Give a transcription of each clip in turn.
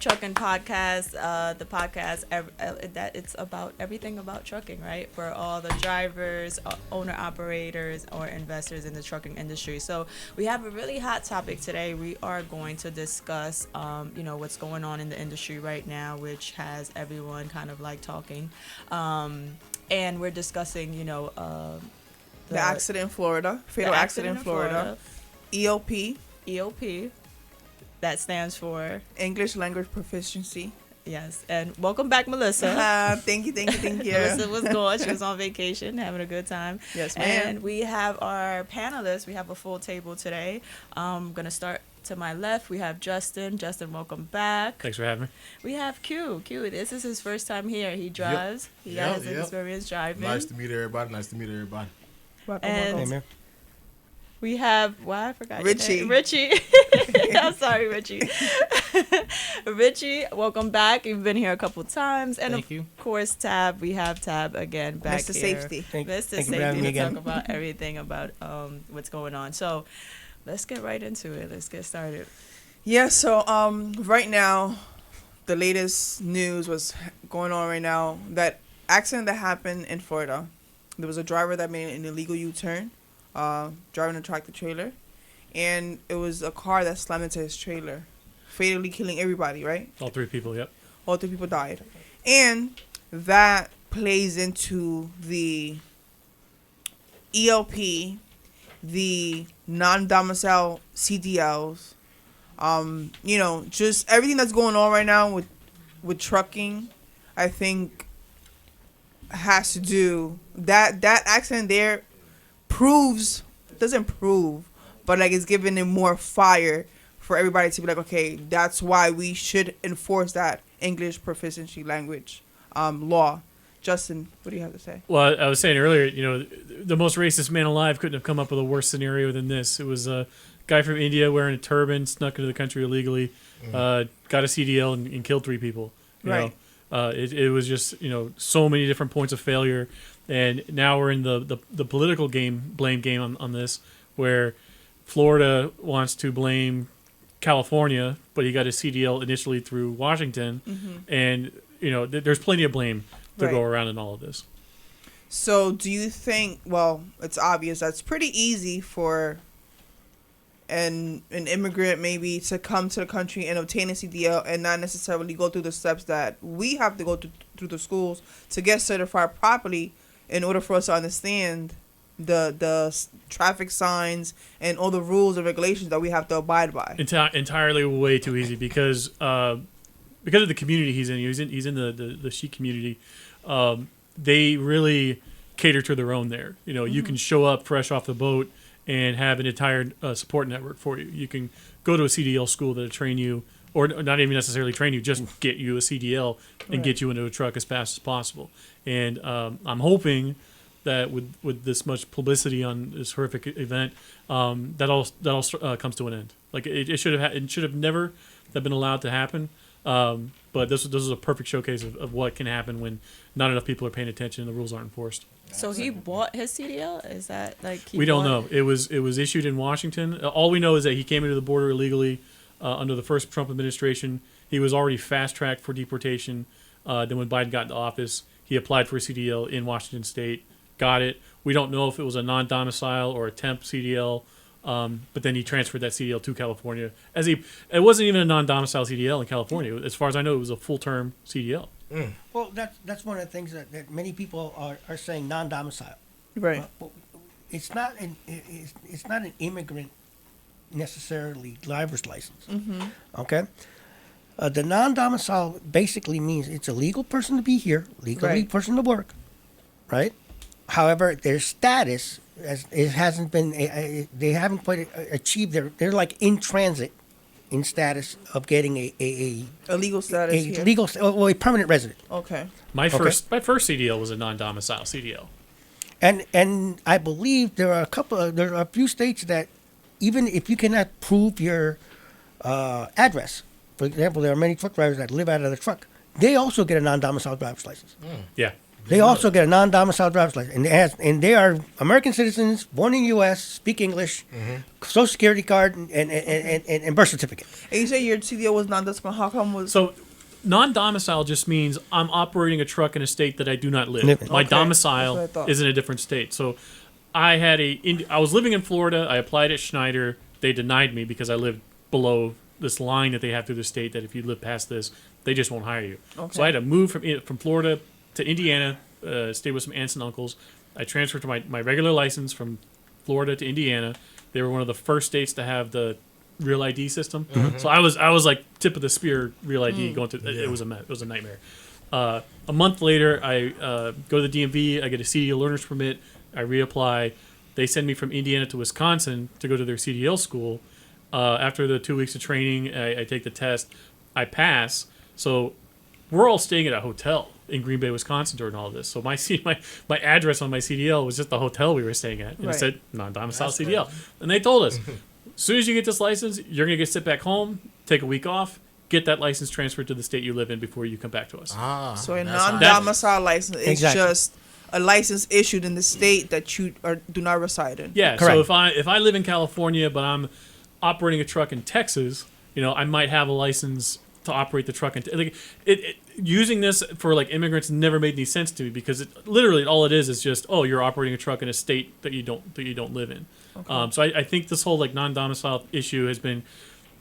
Trucking Podcast, the podcast that it's about everything about trucking, right? For all the drivers, owner operators, or investors in the trucking industry. So we have a really hot topic today. We are going to discuss, what's going on in the industry right now, which has everyone kind of like talking. And we're discussing, the accident in Florida, fatal accident in Florida, ELP. EOP. That stands for English Language Proficiency. yes. And welcome back, Melissa. Thank you. Melissa was gone. She was on vacation, having a good time. Yes, ma'am. And we have our panelists. We have a full table today. I'm going to start to my left. We have Justin. Justin, welcome back. Thanks for having me. We have Q. This is his first time here. He drives. He has experience driving. Nice to meet everybody. Welcome. And we have, I forgot Richie. your name. Richie. I'm sorry, Richie. Richie, welcome back. You've been here a couple times. And Thank you. of course, Tab. We have Tab again back Mr. here. Safety. Mr. thank you for having Safety me to talk again. about everything about what's going on. So let's get right into it. Let's get started. Yeah, so right now, the latest news was going on right now. That accident that happened in Florida, there was a driver that made an illegal U-turn, driving a tractor trailer, and it was a car that slammed into his trailer, fatally killing everybody, right? All three people, yep. All 3 people died. And that plays into the ELP, the non-domicile CDLs, just everything that's going on right now with trucking, I think has to do that accident there doesn't prove, but like it's giving it more fire for everybody to be like, okay, that's why we should enforce that English proficiency language law. Justin, what do you have to say? Well, I was saying earlier, the most racist man alive couldn't have come up with a worse scenario than this. It was a guy from India wearing a turban, snuck into the country illegally, got a CDL and killed 3 people. Right. It was just, so many different points of failure. And now we're in the political blame game on this, where Florida wants to blame California, but he got his CDL initially through Washington. Mm-hmm. And, there's plenty of blame to Right. go around in all of this. So do you think, well, it's obvious that's pretty easy for an immigrant maybe to come to the country and obtain a CDL and not necessarily go through the steps that we have to go through the schools to get certified properly in order for us to understand the traffic signs and all the rules and regulations that we have to abide by? Entirely way too easy because of the community he's in. He's in the Sikh community. They really cater to their own there. You can show up fresh off the boat and have an entire support network for you. You can go to a CDL school that'll train you, or not even necessarily train you, just get you a CDL and Right. get you into a truck as fast as possible. And I'm hoping that with this much publicity on this horrific event, that all comes to an end. Like it should have never been allowed to happen. But this was a perfect showcase of what can happen when not enough people are paying attention and the rules aren't enforced. So he bought his CDL? Is that like We don't know. It was issued in Washington. All we know is that he came into the border illegally under the first Trump administration. He was already fast-tracked for deportation. Then when Biden got into office, he applied for a CDL in Washington State, got it. We don't know if it was a non-domicile or a temp CDL, but then he transferred that CDL to California. It wasn't even a non-domicile CDL in California. As far as I know, it was a full-term CDL. Well, that's one of the things that many people are saying non-domicile. Right. But it's not an immigrant necessarily driver's license. Mm-hmm. Okay. The non-domicile basically means it's a legal person to be here, legally Right. person to work, right? However, their status it hasn't been. They haven't quite achieved they're like in transit in status of getting a Legal status here. legal a permanent resident. Okay. My first CDL was a non-domicile CDL. And I believe there are a few states that even if you cannot prove your address, for example, there are many truck drivers that live out of the truck. They also get a non-domicile driver's license. Yeah. They also get a non-domiciled driver's license, and they are American citizens, born in the U.S., speak English, Social Security card, and birth certificate. And you say your CDL was non-domiciled. How come was? So, non-domicile just means I'm operating a truck in a state that I do not live. Live in. My Okay, that's what I domicile thought. is in a different state. So, I was living in Florida. I applied at Schneider. They denied me because I lived below this line that they have through the state that if you live past this, they just won't hire you. Okay. So I had to move from Florida to Indiana, stay with some aunts and uncles. I transferred to my regular license from Florida to Indiana. They were one of the first states to have the Real ID system. So I was like tip of the spear Real ID going to. It was a nightmare. A month later, I go to the DMV. I get a CDL learner's permit. I reapply. They send me from Indiana to Wisconsin to go to their CDL school. After the 2 weeks of training, I take the test. I pass. So we're all staying at a hotel in Green Bay, Wisconsin during all of this. So my address on my CDL was just the hotel we were staying at. And Right. it said non-domicile CDL. And they told us, as soon as you get this license, you're going to get sit back home, take a week off, get that license transferred to the state you live in before you come back to us. So a that's how- non-domicile license is Exactly. just a license issued in the state that you do not reside in. Yeah, Correct. so if I live in California but I'm operating a truck in Texas, I might have a license to operate the truck. Using this for like immigrants never made any sense to me because literally all it is just you're operating a truck in a state that you don't live in. So I think this whole like non-domicile issue has been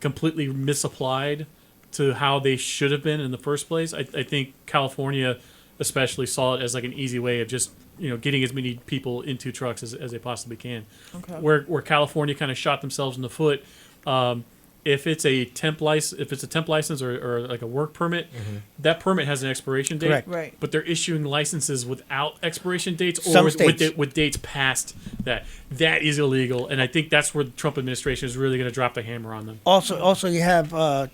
completely misapplied to how they should have been in the first place. I think California especially saw it as like an easy way of just getting as many people into trucks as they possibly can. Okay. Where California kind of shot themselves in the foot. If it's a temp license or like a work permit, that permit has an expiration date. Correct. Right. But they're issuing licenses without expiration dates or Some with states. with dates past that. That is illegal, and I think that's where the Trump administration is really going to drop the hammer on them. Also, you have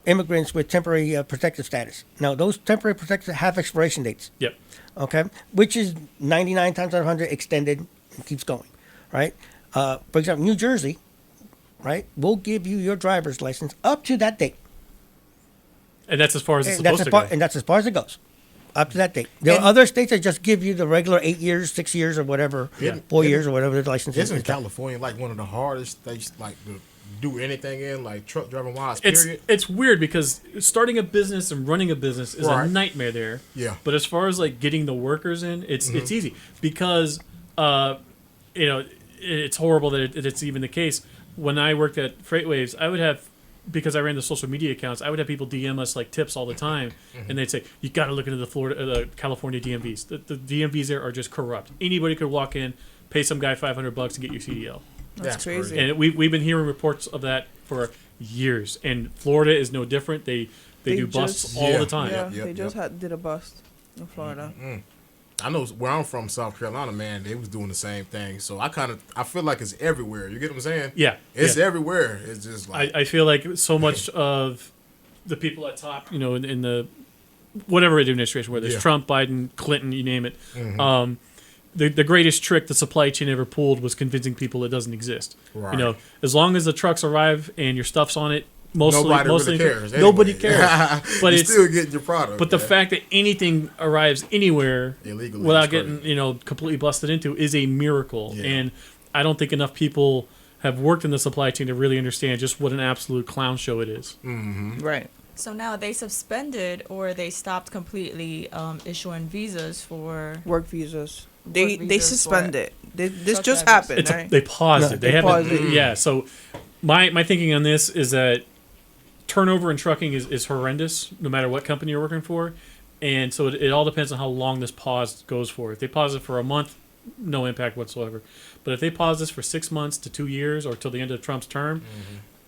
immigrants with temporary protective status. Now, those temporary protective have expiration dates. Yep. Okay, which is 99 times out of 100 extended and keeps going, right? For example, New Jersey, right, will give you your driver's license up to that date. And that's as far as it's And that's, supposed as far, to go. and that's as far as it goes, up to that date. There And- are other states that just give you the regular 8 years, 6 years, or whatever, Yeah. 4 years, or whatever the license is. Isn't California like one of the hardest states like to do anything in, like truck driving wise? It's Period. it's weird because starting a business and running a business is a Right. nightmare there. Yeah. But as far as like getting the workers in, it's easy because it's horrible that it's even the case. When I worked at FreightWaves, I would have, because I ran the social media accounts, I would have people DM us like tips all the time, and they'd say, "You got to look into the California DMVs. The DMVs there are just corrupt. Anybody could walk in, pay some guy $500 to get your CDL." That's crazy. And we've been hearing reports of that for years, and Florida is no different. They do busts just- all Yeah. the time. Yeah, Yep, they just yep. did a bust in Florida. I know where I'm from, South Carolina, man, they was doing the same thing. So I feel like it's everywhere. You get what I'm saying? Yeah, It's yeah. everywhere. It's just like I feel like so much of the people at top, in the whatever administration, whether it's Yeah. Trump, Biden, Clinton, you name it, the greatest trick the supply chain ever pulled was convincing people it doesn't exist. Right. As long as the trucks arrive and your stuff's on it, mostly nobody really cares. Nobody anyway. cares. But You're it's still getting your product. But the man. fact that anything arrives anywhere Illegally without is getting, crazy. completely busted into is a miracle. Yeah. And I don't think enough people have worked in the supply chain to really understand just what an absolute clown show it is. Right. So now they suspended or they stopped completely issuing visas for. Work visas. They visas suspend for it. This truck just drivers. happened, right? They paused No, it. They they haven't. paused it. Yeah. So my thinking on this is that turnover in trucking is horrendous, no matter what company you're working for. And so it all depends on how long this pause goes for. If they pause it for a month, no impact whatsoever. But if they pause this for 6 months to 2 years or till the end of Trump's term,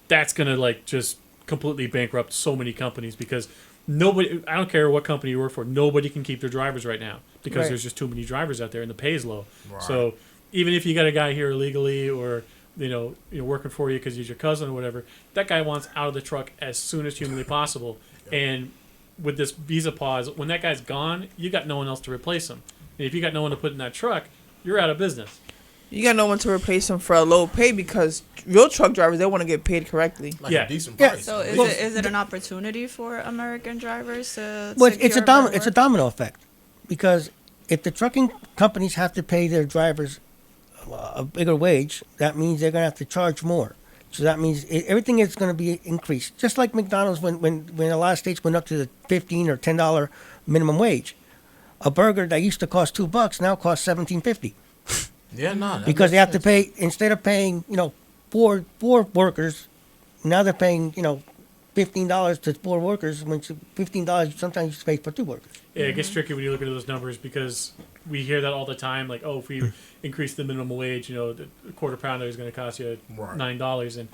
that's gonna like just completely bankrupt so many companies because nobody. I don't care what company you work for, nobody can keep their drivers right now because Right. there's just too many drivers out there and the pay is low. Right. So even if you got a guy here illegally or you're working for you because he's your cousin or whatever, that guy wants out of the truck as soon as humanly possible. And with this visa pause, when that guy's gone, you got no one else to replace him. And if you got no one to put in that truck, you're out of business. You got no one to replace them for a low pay because real truck drivers, they want to get paid correctly. like Yeah. a decent Yeah. price. So is it an opportunity for American drivers to? Well, secure better it's a work? domino effect, because if the trucking companies have to pay their drivers a bigger wage, that means they're going to have to charge more. So that means everything is going to be increased. Just like McDonald's, when a lot of states went up to the $15 or $10 minimum wage, a burger that used to cost $2 now costs $17.50 Yeah, no. because they have to pay, instead of paying four workers, now they're paying $15 to 4 workers. When it's $15, sometimes you pay for 2 workers. Yeah, it gets tricky when you look at those numbers because we hear that all the time. Like, oh, if we increase the minimum wage, the quarter pounder is going to cost you Right. $9, and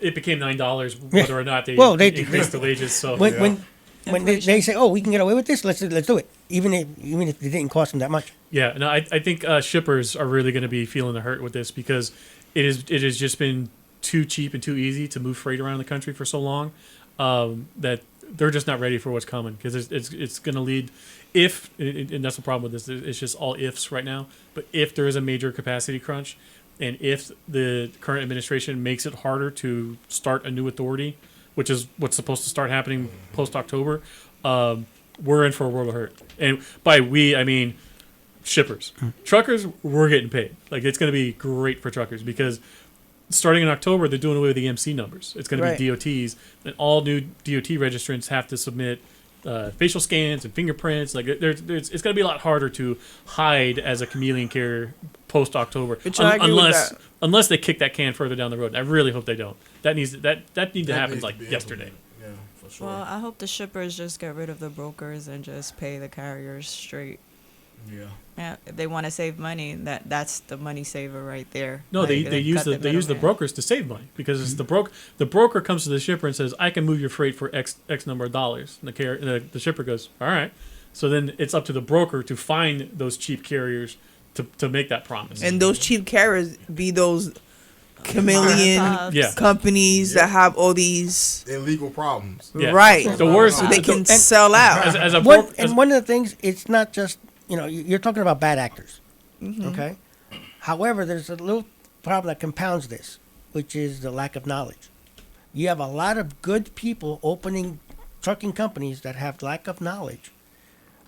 it became $9 whether or not they Well, increased the wages. So When they say, "Oh, we can get away with this," let's do it, even if it didn't cost them that much. yeah, no, I think shippers are really going to be feeling the hurt with this because it has just been too cheap and too easy to move freight around the country for so long that they're just not ready for what's coming because it's going to lead and that's the problem with this. It's just all ifs right now. But if there is a major capacity crunch, and if the current administration makes it harder to start a new authority, which is what's supposed to start happening post October, we're in for a world of hurt. And by we, I mean shippers. Truckers, we're getting paid. Like, it's going to be great for truckers because starting in October, they're doing away with the EMC numbers. It's going to be DOTs, and all new DOT registrants have to submit facial scans and fingerprints. Like, it's going to be a lot harder to hide as a chameleon carrier post October, I agree with that. unless they kick that can further down the road. And I really hope they don't. That needs to happen needs like to be yesterday. implemented. Yeah, for sure. Well, I hope the shippers just get rid of the brokers and just pay the carriers straight. yeah. Yeah, if they want to save money, that's the money saver right there. No, Like, they use cut the middleman. brokers to save money because it's the broker comes to the shipper and says, I can move your freight for X number of dollars. And the shipper goes, all right. So then it's up to the broker to find those cheap carriers to make that promise. And those cheap carriers be those chameleon Yeah. companies that have all these Illegal problems. Yeah. right. The worst So they can And- sell out. as a One, broker, and one of the things, it's not just you're talking about bad actors, okay? However, there's a little problem that compounds this, which is the lack of knowledge. You have a lot of good people opening trucking companies that have lack of knowledge,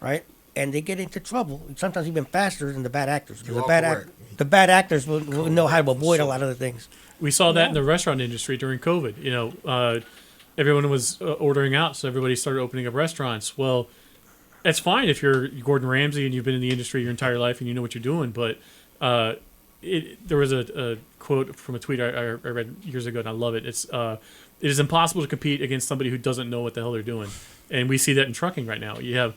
right? And they get into trouble sometimes even faster than the bad actors. 'Cause You the are bad correct. the bad actors will know how to avoid a lot of the things. we saw that in the restaurant industry during COVID. Everyone was ordering out, so everybody started opening up restaurants. Well, that's fine if you're Gordon Ramsay and you've been in the industry your entire life and you know what you're doing. But there was a quote from a tweet I read years ago, and I love it. It is impossible to compete against somebody who doesn't know what the hell they're doing. And we see that in trucking right now. You have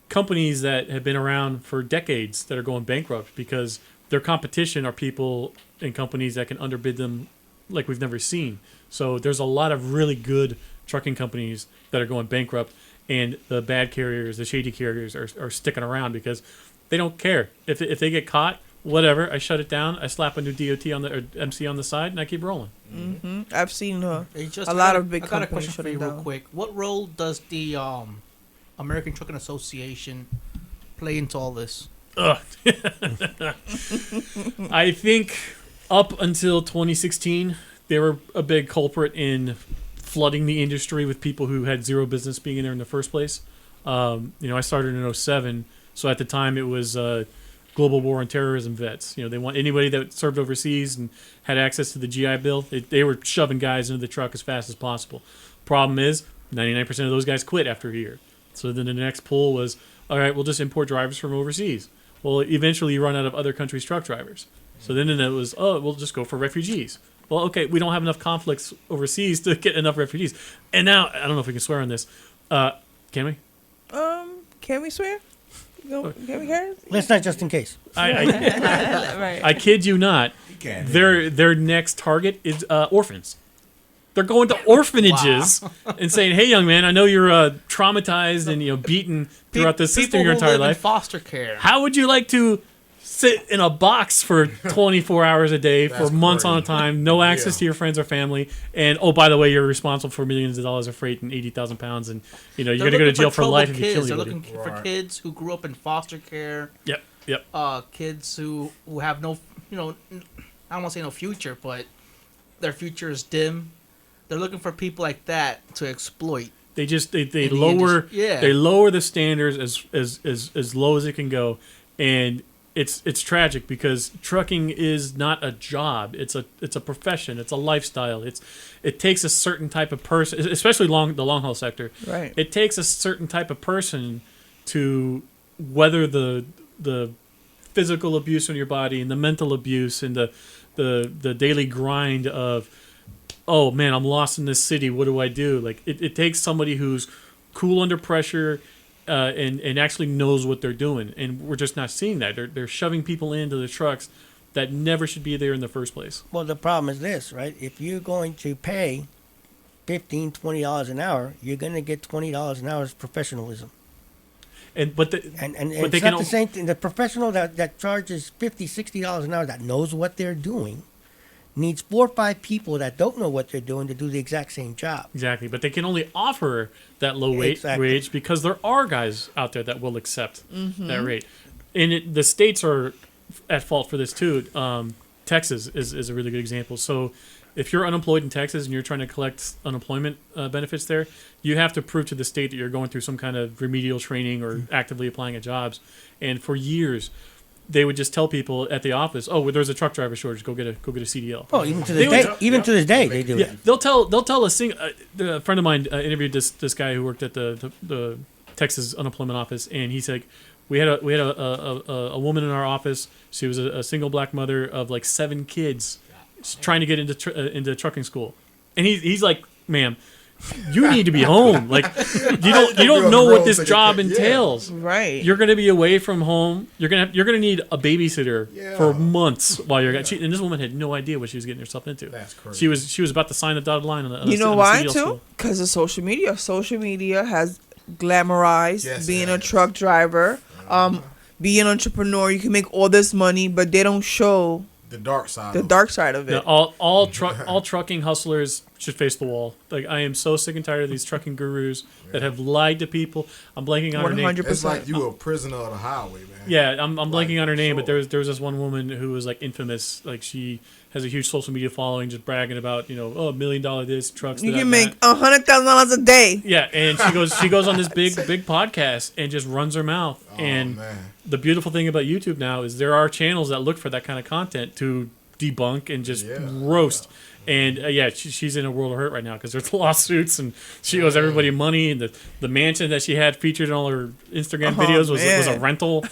companies that have been around for decades that are going bankrupt because their competition are people and companies that can underbid them like we've never seen. So there's a lot of really good trucking companies that are going bankrupt, and the bad carriers, the shady carriers, are sticking around because they don't care. If they get caught, whatever, I shut it down, I slap a new DOT on or MC on the side, and I keep rolling. I've seen Hey, just, a I lot got of big I got a companies question for you shutting real down. quick. What role does the American Trucking Association play into all this? Ugh. I think up until 2016, they were a big culprit in flooding the industry with people who had zero business being in there in the first place. I started in 2007, so at the time it was global war on terrorism vets. They want anybody that served overseas and had access to the GI Bill. They were shoving guys into the truck as fast as possible. Problem is, 99% of those guys quit after a year. So then the next pull was, all right, we'll just import drivers from overseas. Well, eventually you run out of other countries' truck drivers. So then it was, we'll just go for refugees. Well, okay, we don't have enough conflicts overseas to get enough refugees. And now, I don't know if we can swear on this. Can we? Can we swear? Can we hear? Let's not just in case. Right. I kid you not. can. Their next target is orphans. They're going to orphanages and saying, "Hey, young man, I know you're traumatized and beaten throughout the system People your who entire live in life. foster care. How would you like to sit in a box for 24 hours a day for That's months on a crazy. time, no access Yeah. to your friends or family, and oh, by the way, you're responsible for millions of dollars of freight and 80,000 pounds, and you're They're going to go to looking jail for troubled life if you kids. kill They're anybody." looking for Right. kids who grew up in foster care. Yep. Kids who have no, I don't want to say no future, but their future is dim. They're looking for people like that to exploit. They just they In the lower industry. Yeah. they lower the standards as low as it can go, and it's tragic because trucking is not a job. It's a profession. It's a lifestyle. It takes a certain type of person, especially the long haul sector. Right. It takes a certain type of person to weather the physical abuse on your body and the mental abuse and the daily grind of, oh man, I'm lost in this city. What do I do? Like it takes somebody who's cool under pressure. And actually knows what they're doing, and we're just not seeing that. They're shoving people into the trucks that never should be there in the first place. Well, the problem is this, right? If you're going to pay $15, $20 an hour, you're going to get $20 an hour as professionalism. And And but it's not the same thing. The professional that charges $50, $60 an hour that knows what they're doing needs 4 or 5 people that don't know what they're doing to do the exact same job. Exactly, but they can only offer that low Exactly. wage because there are guys out there that will accept that rate. And the states are at fault for this too. Texas is a really good example. So if you're unemployed in Texas and you're trying to collect unemployment benefits there, you have to prove to the state that you're going through some kind of remedial training or actively applying at jobs. And for years, they would just tell people at the office, "Oh, well, there's a truck driver shortage. Go get a CDL." Oh, even to this day, to this day, they do Yeah, it. they'll tell a friend of mine interviewed this guy who worked at the Texas unemployment office, and he's like, we had a woman in our office. She was a single black mother of like 7 kids, trying to get into trucking school, and he's like, "Ma'am, you need to be home. Like you don't know what this job entails. Right. You're going to be away from home. You're going to need a babysitter for months while you're and this woman had no idea what she was getting herself into. That's crazy. She was about to sign the dotted line on You know on why CDL too? school. Because of social media. Social media has glamorized Yes, being it a has. truck driver, being an entrepreneur. You can make all this money, but they don't show The dark side. the of it. dark side of Yeah, it. all trucking hustlers should face the wall. Like I am so sick and tired of these trucking gurus that have lied to people. I'm blanking on her name. 100%. It's like you a prisoner of the highway, man. Yeah, I'm blanking on her name, but sure. there was this one woman who was like infamous. Like she has a huge social media following, just bragging about $1 million this trucks. You that, can that. make $100,000 a day. Yeah, and she goes on this big podcast and just runs her mouth. Oh, And man. the beautiful thing about YouTube now is there are channels that look for that kind of content to debunk and just roast. And she's in a world of hurt right now because there's lawsuits and she owes everybody money, and the mansion that she had featured in all her Instagram videos was a man. rental.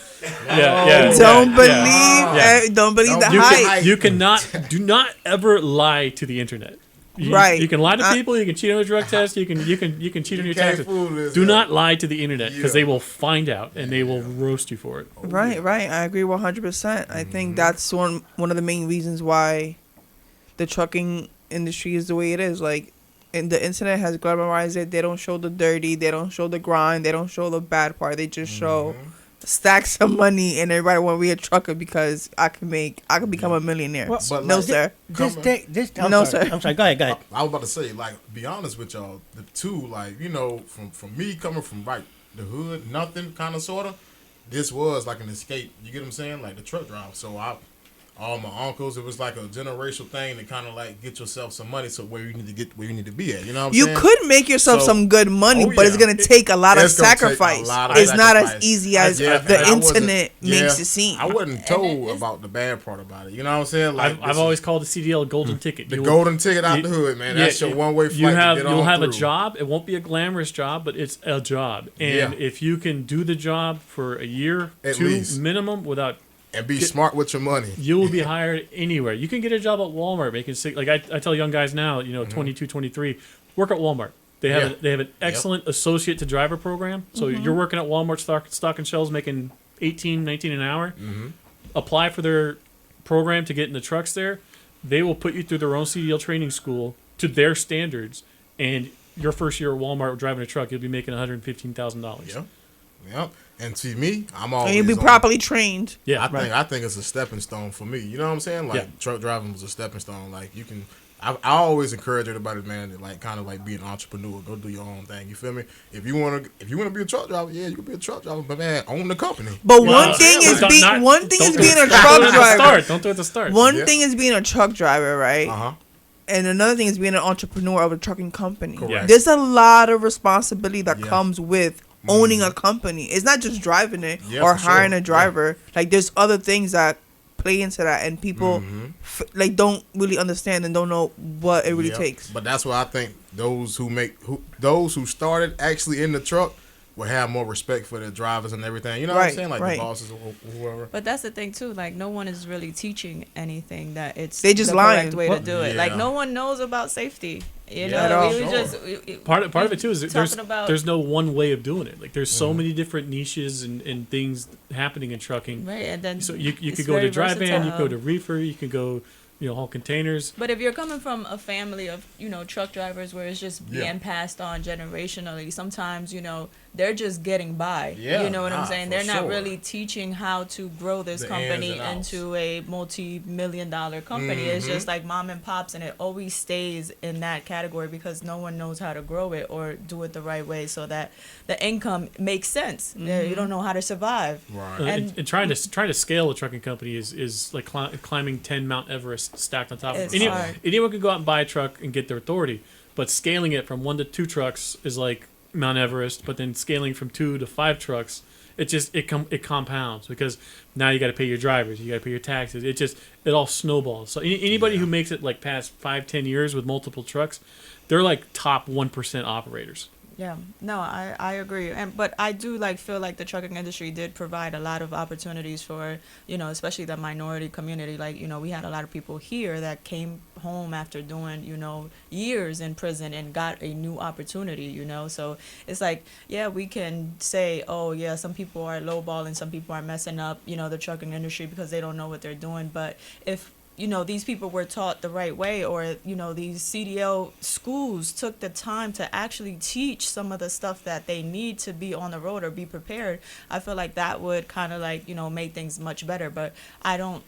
Don't believe Don't the You, hype. you cannot do not ever lie to the internet. Right. You can lie to people. You can cheat on a drug test. You can cheat on your can't taxes. fool this, Do yeah. not lie to the internet because Yeah. they will find out and they will roast you for it. Right. I agree 100%. I think that's one of the main reasons why the trucking industry is the way it is. Like, and the internet has glamorized it. They don't show the dirty. They don't show the grind. They don't show the bad part. They just show stacks of money, and everybody want to be a trucker because I can become a millionaire. Well, But no, like- sir. I'm No, sorry. sir. I'm sorry. Go ahead. I was about to say, like, be honest with y'all, the two, like, from me coming from like the hood, nothing kind of sorta, this was like an escape. You get what I'm saying? Like the truck drive. So all my uncles, it was like a generational thing to kind of like get yourself some money so where you need to be at. You know what I'm You saying? could make yourself So- some good money, Oh, but it's yeah. gonna take a lot of It's gonna take a sacrifice. lot of It's not as sacrifice. easy as Yeah, the and I wasn't- internet makes yeah, it seem. I wasn't told about the bad part about it. You know what I'm saying? Like I've always called the CDL a golden ticket. the You will- golden ticket out you- the hood, man. yeah, That's your one way flight to get on You'll have through. a job. It won't be a glamorous job, but it's a job. And Yeah. if you can do the job for a year, At 2 least. minimum, without And be smart with your money. you will be hired anywhere. You can get a job at Walmart making I tell young guys now, 22, 23, work at Walmart. They have Mm-hmm. Yeah. they have an excellent associate to driver program. So you're working at Walmart stock and shelves making 18, 19 an hour. Mm-hmm. Apply for their program to get in the trucks there. They will put you through their own CDL training school to their standards, and your first year at Walmart driving a truck, you'll be making $115,000. Yep. Yep. And see me, I'm always And you'll be on- properly trained. Yeah, I think it's a stepping stone for me. You know what I'm saying? Like Yeah. truck driving was a stepping stone. Like you can, I always encourage everybody, man, to like kind of like be an entrepreneur. Go do your own thing. You feel me? If you wanna be a truck driver, yeah, you can be a truck driver, but man, own the company. But Well, one thing is don't- being not- one thing don't is do being it. a Don't do truck it at the driver. start. Don't do it at the start. One Yeah. thing is being a truck driver, right? Uh huh. And another thing is being an entrepreneur of a trucking company. Correct. There's a lot of responsibility that Yeah. comes with owning a company. It's not just driving it Yeah, or for sure. hiring a Yeah. driver. Like there's other things that play into that, and people like don't really understand and don't know what it really Yep. takes. But that's why I think those who started actually in the truck will have more respect for the drivers and everything. You know what I'm Right, saying? Like right. the bosses or whoever. But that's the thing too. Like no one is really teaching anything that it's They just the lying. correct way Well, to do it. Like yeah. no one knows about safety. You Yeah, know, at all. we Sure. just Part of it too is that talking about there's no one way of doing it. Like there's Mm-hmm. so many different niches and things happening in trucking. right, and then So you it's could go to very dry van, you could go versatile. to reefer, you could go, haul containers. But if you're coming from a family of, truck drivers where it's just Yeah. being passed on generationally, sometimes, they're just getting by. Yeah, You know what I'm nah, saying? for They're not sure. really teaching how to grow this The company ins and outs. into a multi-million-dollar company. It's Mm-hmm. just like mom and pops, and it always stays in that category because no one knows how to grow it or do it the right way so that the income makes sense. You don't know how to survive. Right. And trying to scale a trucking company is like climbing 10 Mount Everest stacked on top of It's it. hard. Anyone could go out and buy a truck and get their authority, but scaling it from 1 to 2 trucks is like Mount Everest. But then scaling from 2 to 5 trucks, it compounds because now you got to pay your drivers, you got to pay your taxes. It all snowballs. So anybody who makes it like past 5-10 years with multiple trucks, they're like top 1% operators. Yeah, no, I agree, but I do feel like the trucking industry did provide a lot of opportunities for especially the minority community. We had a lot of people here that came home after doing years in prison and got a new opportunity. So it's like, yeah, we can say, oh yeah, some people are lowballing, some people are messing up the trucking industry because they don't know what they're doing. But if these people were taught the right way, or, these CDL schools took the time to actually teach some of the stuff that they need to be on the road or be prepared, I feel like that would kind of make things much better. But I don't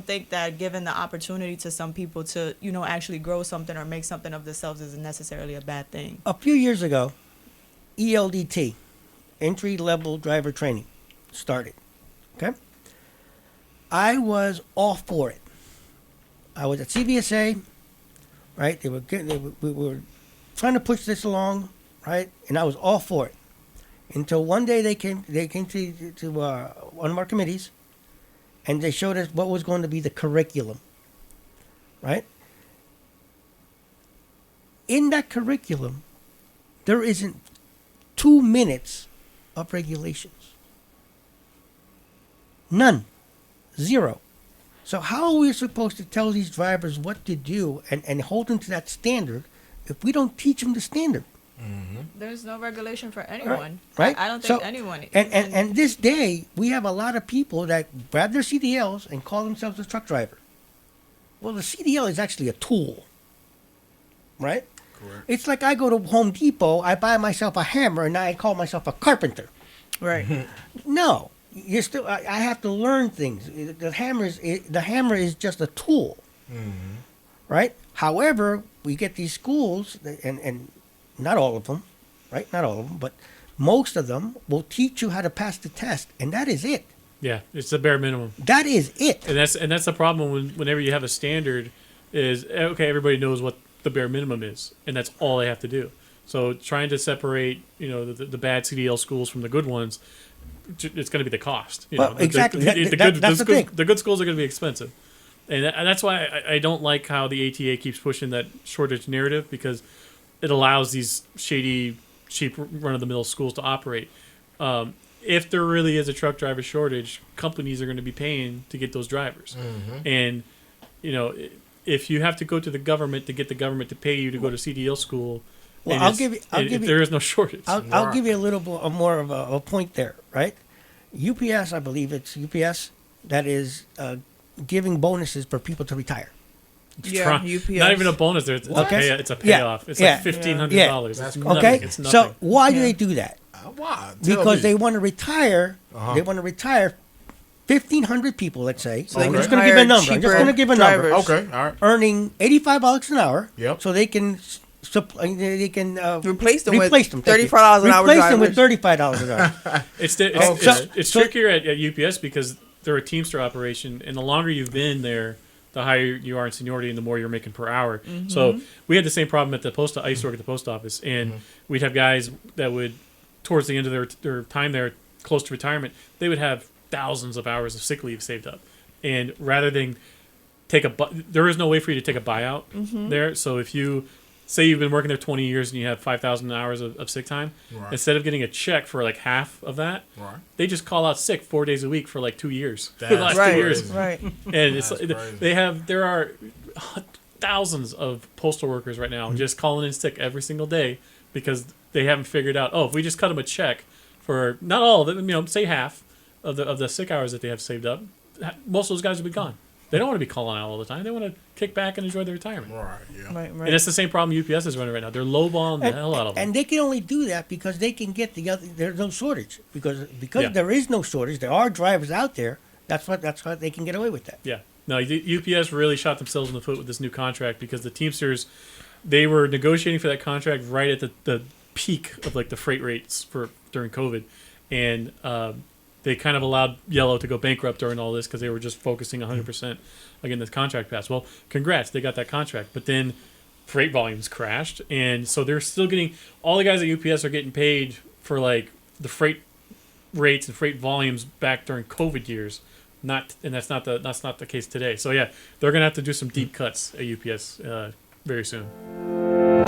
think that giving the opportunity to some people to, actually grow something or make something of themselves is necessarily a bad thing. A few years ago, ELDT, entry level driver training, started. Okay, I was all for it. I was at CVSA, right? We were trying to push this along, right? And I was all for it until one day they came to one of our committees, and they showed us what was going to be the curriculum, right? In that curriculum, there isn't 2 minutes of regulations. None. Zero. So how are we supposed to tell these drivers what to do and hold them to that standard if we don't teach them the standard? There's no regulation for anyone. Right. I don't So- think anyone. And this day, we have a lot of people that grab their CDLs and call themselves a truck driver. Well, the CDL is actually a tool, right? Correct. It's like I go to Home Depot, I buy myself a hammer, and now I call myself a carpenter. Right. No, you're still. I have to learn things. The hammer is just a tool, right? However, we get these schools, and not all of them, right? Not all of them, but most of them will teach you how to pass the test, and that is it. Yeah, it's the bare minimum. That is it. And that's the problem whenever you have a standard is okay, everybody knows what the bare minimum is, and that's all they have to do. So trying to separate the bad CDL schools from the good ones, it's going to be the cost. Well, exactly. That's the thing. The good schools are going to be expensive, and that's why I don't like how the ATA keeps pushing that shortage narrative, because it allows these shady, cheap, run-of-the-mill schools to operate. If there really is a truck driver shortage, companies are going to be paying to get those drivers. And, if you have to go to the government to get the government to pay you to go to CDL school, Well, and I'll it's- give you. there is no shortage. I'll give you a little more of a point there, right? UPS, I believe it's UPS that is giving bonuses for people to retire. Yeah, Trying- UPS. Not even a bonus. It's Okay. it's a Yeah. payoff. It's Yeah. like $1,500. That's It's crazy. nothing. Okay, It's nothing. so why do they do that? Why? Tell Because me. they want to retire. Uh-huh. They want to retire 1,500 people, let's say. So they I'm can just going to give hire a number. I'm just cheaper going to give a number. drivers. Okay, all right. Earning $85 an hour. Yep. So they can they can Replace them replace with them. Thank you. $35 an hour Replace them with drivers. $35 an hour. It's So- it's so- trickier at UPS because they're a Teamster operation, and the longer you've been there, the higher you are in seniority, and the more you're making per hour. So we had the same problem at the ICE work at the post office, and we'd have guys that would towards the end of their time there, close to retirement, they would have thousands of hours of sick leave saved up, and rather than there is no way for you to take a buyout there. So if you say you've been working there 20 years and you have 5,000 hours of sick time, Right. instead of getting a check for like half of that, Right. they just call out sick 4 days a week for like 2 years. For That's the last Right, 2 years. right. And it's That's crazy. there are thousands of postal workers right now just calling in sick every single day because they haven't figured out, if we just cut them a check for not all of them, say half of the sick hours that they have saved up, most of those guys will be gone. They don't want to be calling out all the time. They want to kick back and enjoy their retirement. Right. Yeah. Right, And right. it's the same problem UPS is running right now. They're lowballing the hell out of them. And they can only do that because they can get the other. There's no shortage because Yeah. there is no shortage. There are drivers out there. That's why they can get away with that. Yeah. No, UPS really shot themselves in the foot with this new contract because the Teamsters, they were negotiating for that contract right at the peak of like the freight rates during COVID, and they kind of allowed Yellow to go bankrupt during all this because they were just focusing 100% on getting this contract passed. Well, congrats, they got that contract, but then freight volumes crashed, and so they're still getting all the guys at UPS are getting paid for like the freight rates and freight volumes back during COVID years. That's not the case today. So yeah, they're gonna have to do some deep cuts at UPS very soon.